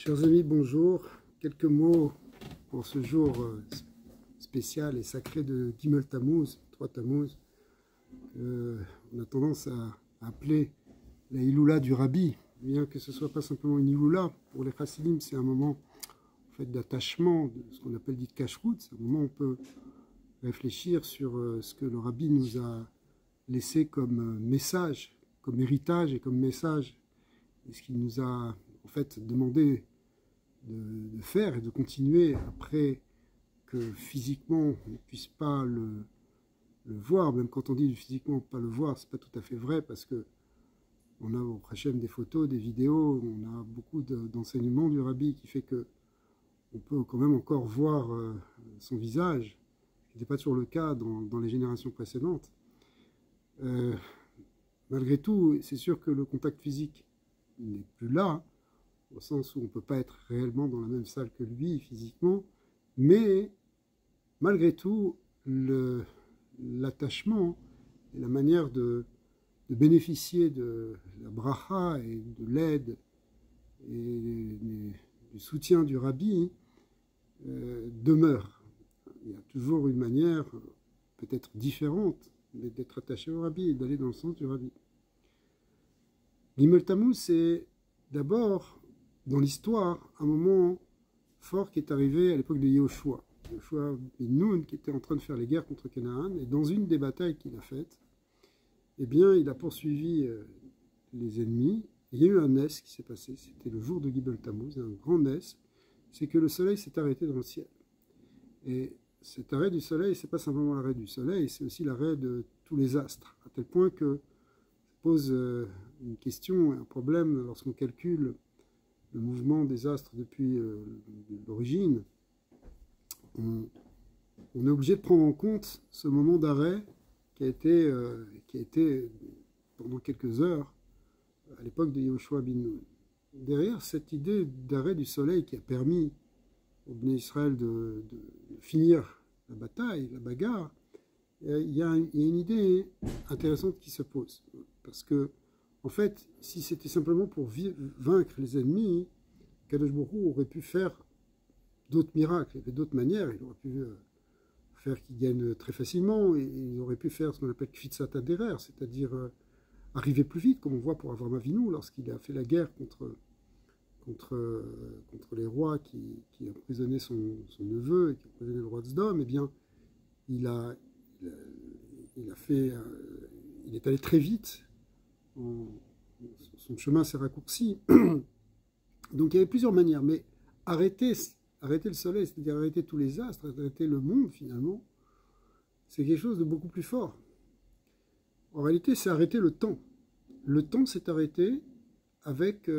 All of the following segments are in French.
Chers amis, bonjour. Quelques mots pour ce jour spécial et sacré de Gimel Tammuz, 3 Tammuz. On a tendance à appeler la Iloula du Rabbi, bien que ce ne soit pas simplement une Iloula. Pour les Chassidim, c'est un moment en fait, d'attachement, de ce qu'on appelle dit Kashrut. C'est un moment où on peut réfléchir sur ce que le Rabbi nous a laissé comme message, comme héritage et comme message, et ce qu'il nous a en fait demandé de faire et de continuer après que physiquement on ne puisse pas le voir. Même quand on dit physiquement pas le voir, c'est pas tout à fait vrai, parce que on a au Hachem des photos, des vidéos, on a beaucoup d'enseignements du Rabbi qui fait que on peut quand même encore voir son visage, ce qui n'était pas toujours le cas dans les générations précédentes. Malgré tout, c'est sûr que le contact physique n'est plus là, au sens où on ne peut pas être réellement dans la même salle que lui physiquement, mais malgré tout, l'attachement et la manière de bénéficier de la bracha et de l'aide et du soutien du Rabbi demeure. Il y a toujours une manière peut-être différente d'être attaché au Rabbi et d'aller dans le sens du Rabbi. Gimel Tammuz, c'est d'abord, dans l'histoire, un moment fort qui est arrivé à l'époque de Yehoshua. Yehoshua ben Nun, qui était en train de faire les guerres contre Canaan, et dans une des batailles qu'il a faites, eh bien, il a poursuivi les ennemis. Et il y a eu un nes qui s'est passé, c'était le jour de Gimel Tammuz, un grand nes, c'est que le soleil s'est arrêté dans le ciel. Et cet arrêt du soleil, c'est pas simplement l'arrêt du soleil, c'est aussi l'arrêt de tous les astres, à tel point que ça pose une question, un problème lorsqu'on calcule le mouvement des astres depuis l'origine. On est obligé de prendre en compte ce moment d'arrêt qui a été pendant quelques heures à l'époque de Yehoshua ben Nun. Derrière cette idée d'arrêt du soleil qui a permis au Bnei Israël de finir la bataille, la bagarre, il y a une idée intéressante qui se pose. Parce que, en fait, si c'était simplement pour vaincre les ennemis, Kadosh Baruch Hu aurait pu faire d'autres miracles, il y avait d'autres manières, il aurait pu faire qu'ils gagnent très facilement, et il aurait pu faire ce qu'on appelle Kfitsat Aderer, c'est-à-dire arriver plus vite, comme on voit pour Avraham Avinu, lorsqu'il a fait la guerre contre les rois qui emprisonnaient son neveu et qui emprisonnaient le roi de Sodome. Eh bien, il est allé très vite, son chemin s'est raccourci. Donc il y avait plusieurs manières, mais arrêter le soleil, c'est-à-dire arrêter tous les astres, arrêter le monde finalement, c'est quelque chose de beaucoup plus fort. En réalité, c'est arrêter le temps. Le temps s'est arrêté avec,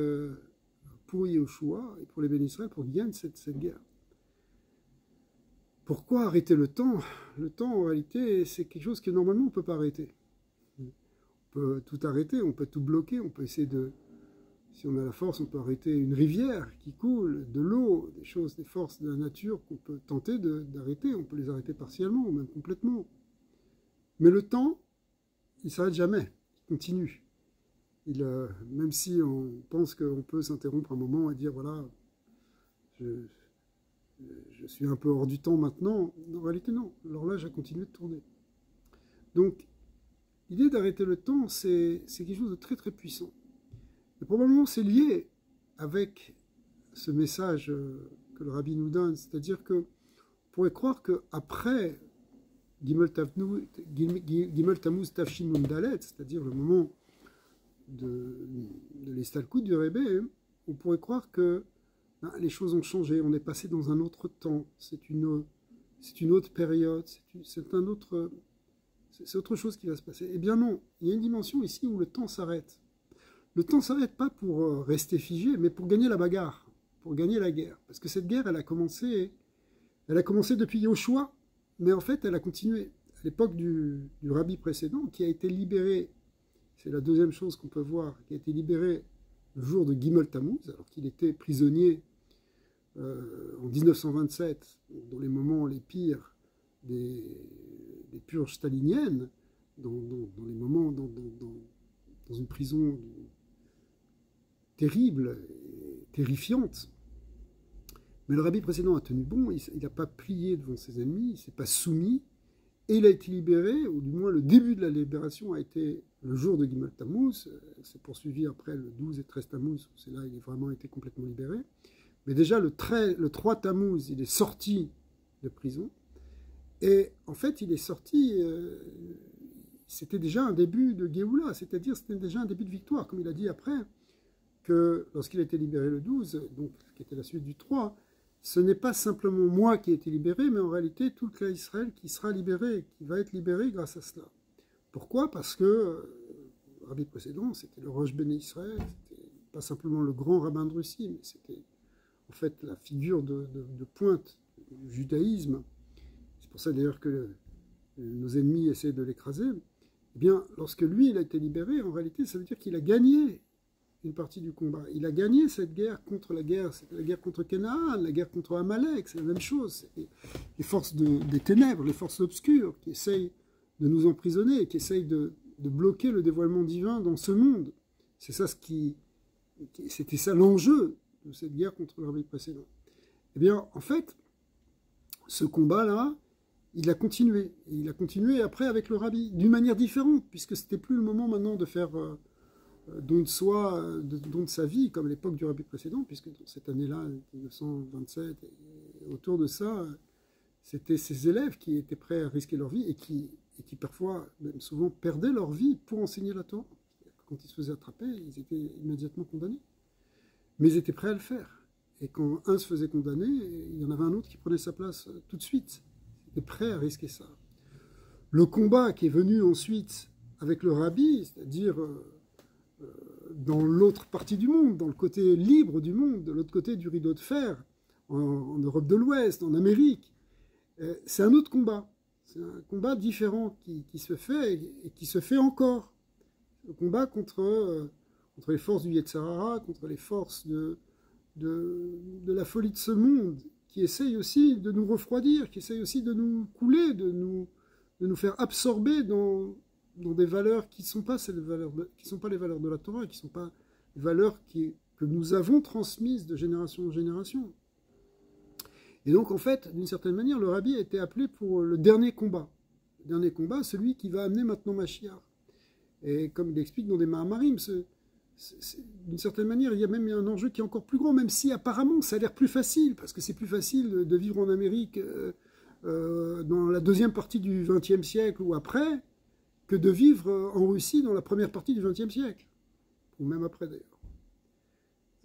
pour Yehoshua et pour les Bénis Israël, pour gagner cette guerre. Pourquoi arrêter le temps? Le temps, en réalité, c'est quelque chose que normalement on ne peut pas arrêter. On peut tout arrêter, on peut tout bloquer, on peut essayer de... Si on a la force, on peut arrêter une rivière qui coule, de l'eau, des forces de la nature qu'on peut tenter d'arrêter. On peut les arrêter partiellement ou même complètement. Mais le temps, il ne s'arrête jamais, il continue. Même si on pense qu'on peut s'interrompre un moment et dire, voilà, je suis un peu hors du temps maintenant, en réalité non, l'horloge a continué de tourner. Donc, l'idée d'arrêter le temps, c'est quelque chose de très très puissant. Et probablement c'est lié avec ce message que le Rabbi nous donne, c'est-à-dire qu'on pourrait croire qu'après Gimel Tammuz Tafshin Nun Dalet, c'est-à-dire le moment de l'Estalkut du Rebbe, on pourrait croire que les choses ont changé, on est passé dans un autre temps, c'est une autre période, c'est autre chose qui va se passer. Eh bien non, il y a une dimension ici où le temps s'arrête. Le temps ne s'arrête pas pour rester figé, mais pour gagner la bagarre, pour gagner la guerre. Parce que cette guerre, elle a commencé depuis Yehoshua, mais en fait, elle a continué à l'époque du Rabbi précédent, qui a été libéré, c'est la deuxième chose qu'on peut voir, qui a été libéré le jour de Gimel Tammuz, alors qu'il était prisonnier en 1927, dans les moments les pires des purges staliniennes, dans les moments, dans une prison terrible, terrifiante, Mais le rabbi précédent a tenu bon, il n'a pas plié devant ses ennemis, il ne s'est pas soumis, et il a été libéré, ou du moins le début de la libération a été le jour de Gimel Tammuz, c'est poursuivi après le 12 et 13 Tammuz, c'est là il a vraiment été complètement libéré. Mais déjà le 3 Tammuz, il est sorti de prison, et en fait il est sorti, c'était déjà un début de Géoula, c'est-à-dire c'était déjà un début de victoire, comme il a dit après, que lorsqu'il a été libéré le 12, donc qui était la suite du 3, ce n'est pas simplement moi qui ai été libéré, mais en réalité tout le clan Israël qui sera libéré, qui va être libéré grâce à cela. Pourquoi? Parce que le rabbi précédent, c'était le Rosh Béné Israël, c'était pas simplement le grand rabbin de Russie, mais c'était en fait la figure de pointe du judaïsme. C'est pour ça d'ailleurs que nos ennemis essaient de l'écraser. Eh bien, lorsque lui, il a été libéré, en réalité, ça veut dire qu'il a gagné une partie du combat. Il a gagné cette guerre contre la guerre, c'est la guerre contre Canaan, la guerre contre Amalek, c'est la même chose. C'est les forces des ténèbres, les forces obscures qui essayent de nous emprisonner, qui essayent de bloquer le dévoilement divin dans ce monde. C'est ça c'était ça l'enjeu de cette guerre contre le rabbi précédent. Eh bien, en fait, ce combat-là, il a continué. Et il a continué après avec le rabbi, d'une manière différente, puisque c'était plus le moment maintenant de faire don de soi, don de sa vie, comme à l'époque du rabbi précédent, puisque dans cette année-là, 1927, et autour de ça, c'était ses élèves qui étaient prêts à risquer leur vie et qui parfois, même souvent, perdaient leur vie pour enseigner la Torah. Quand ils se faisaient attraper, ils étaient immédiatement condamnés. Mais ils étaient prêts à le faire. Et quand un se faisait condamner, il y en avait un autre qui prenait sa place tout de suite. Ils étaient prêts à risquer ça. Le combat qui est venu ensuite avec le rabbi, c'est-à-dire dans l'autre partie du monde, dans le côté libre du monde, de l'autre côté du rideau de fer, en Europe de l'Ouest, en Amérique, c'est un autre combat. C'est un combat différent qui se fait et qui se fait encore. Le combat contre les forces du Yetzirah, contre les forces de la folie de ce monde, qui essayent aussi de nous refroidir, qui essayent aussi de nous couler, de nous faire absorber dans des valeurs qui ne sont pas les valeurs de la Torah, qui ne sont pas les valeurs que nous avons transmises de génération en génération. Et donc, en fait, d'une certaine manière, le rabbi a été appelé pour le dernier combat. Le dernier combat, celui qui va amener maintenant Mashiach. Et comme il explique dans des Mahamarim, d'une certaine manière, il y a même un enjeu qui est encore plus grand, même si apparemment ça a l'air plus facile, parce que c'est plus facile de vivre en Amérique dans la deuxième partie du XXe siècle ou après, que de vivre en Russie dans la première partie du XXe siècle, ou même après d'ailleurs.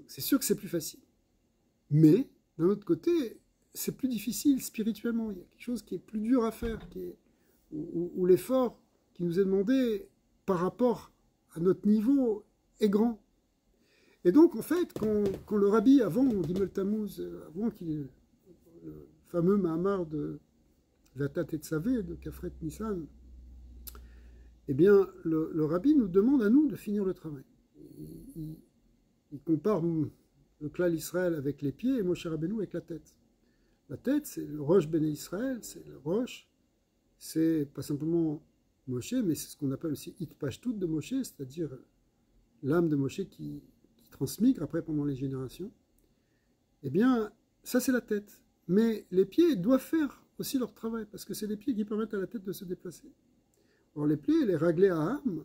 C'est sûr que c'est plus facile. Mais, d'un autre côté, c'est plus difficile spirituellement. Il y a quelque chose qui est plus dur à faire, où l'effort qui nous est demandé par rapport à notre niveau est grand. Et donc, en fait, quand le rabbi, avant Gimel Tammuz, avant qu'il ait le fameux Mahamar de Vatat Tetzavé, de Kafret Nissan, eh bien, le rabbi nous demande à nous de finir le travail. Il compare le klal Israël avec les pieds et Moshe Rabbeinu avec la tête. La tête, c'est le Rosh Béné Israël, c'est le Rosh, c'est pas simplement Moshe, mais c'est ce qu'on appelle aussi Hitpashtut de Moshe, c'est-à-dire l'âme de Moshe qui transmigre après pendant les générations. Eh bien, ça c'est la tête. Mais les pieds doivent faire aussi leur travail, parce que c'est les pieds qui permettent à la tête de se déplacer. Or les pieds, les réglés à âme,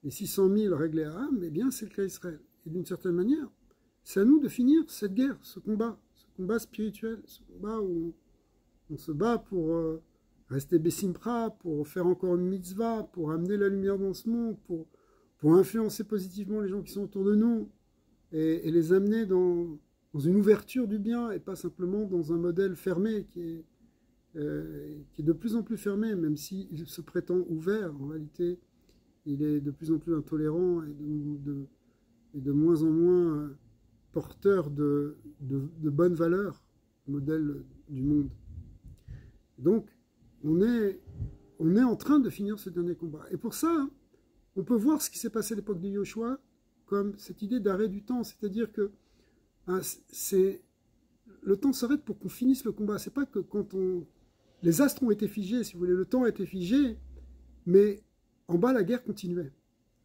les 600 000 réglés à âme, eh bien c'est le cas Israël. Et d'une certaine manière, c'est à nous de finir cette guerre, ce combat spirituel, ce combat où on se bat pour rester Bessimpra, pour faire encore une mitzvah, pour amener la lumière dans ce monde, pour influencer positivement les gens qui sont autour de nous et les amener dans une ouverture du bien et pas simplement dans un modèle fermé qui est de plus en plus fermé, même s'il se prétend ouvert. En réalité, il est de plus en plus intolérant et de moins en moins porteur de bonnes valeurs, modèle du monde. Donc, on est en train de finir ce dernier combat. Et pour ça, on peut voir ce qui s'est passé à l'époque de Yoshua comme cette idée d'arrêt du temps, c'est-à-dire que le temps s'arrête pour qu'on finisse le combat. C'est pas que quand les astres ont été figés, si vous voulez, le temps a été figé, mais en bas, la guerre continuait.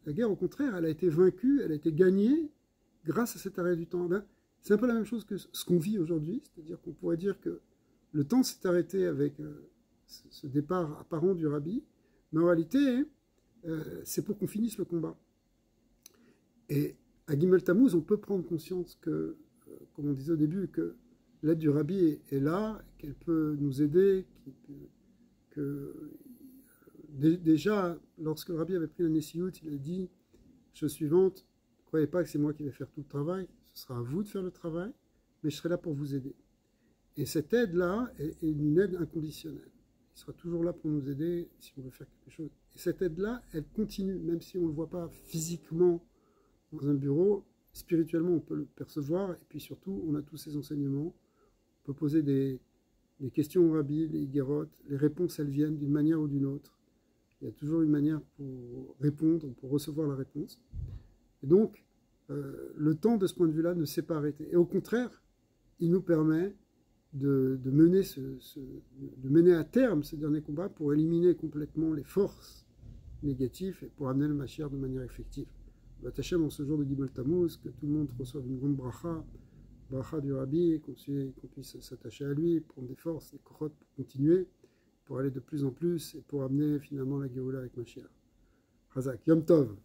La guerre, au contraire, elle a été vaincue, elle a été gagnée grâce à cet arrêt du temps. C'est un peu la même chose que ce qu'on vit aujourd'hui, c'est-à-dire qu'on pourrait dire que le temps s'est arrêté avec ce départ apparent du Rabbi, mais en réalité, c'est pour qu'on finisse le combat. Et à Gimel Tammuz, on peut prendre conscience que, comme on disait au début, que l'aide du Rabbi est là, qu'elle peut nous aider, déjà, lorsque le Rabbi avait pris la Nessiout, il a dit, chose suivante, ne croyez pas que c'est moi qui vais faire tout le travail, ce sera à vous de faire le travail, mais je serai là pour vous aider. Et cette aide-là est une aide inconditionnelle. Il sera toujours là pour nous aider si on veut faire quelque chose. Et cette aide-là, elle continue, même si on ne le voit pas physiquement dans un bureau, spirituellement on peut le percevoir, et puis surtout on a tous ces enseignements, on peut poser des questions au Rabbi, les Higuerot, les réponses elles viennent d'une manière ou d'une autre. Il y a toujours une manière pour répondre, pour recevoir la réponse. Et donc, le temps de ce point de vue-là ne s'est pas arrêté. Et au contraire, il nous permet de mener à terme ce dernier combat pour éliminer complètement les forces négatives et pour amener le Mashiach de manière effective. Hachem, en ce jour de Gimel Tammuz, que tout le monde reçoive une grande bracha du Rabbi, qu'on puisse s'attacher à lui, prendre des forces, des kochot pour continuer, pour aller de plus en plus et pour amener finalement la Géoula avec Mashiach. Hazak, Yom Tov.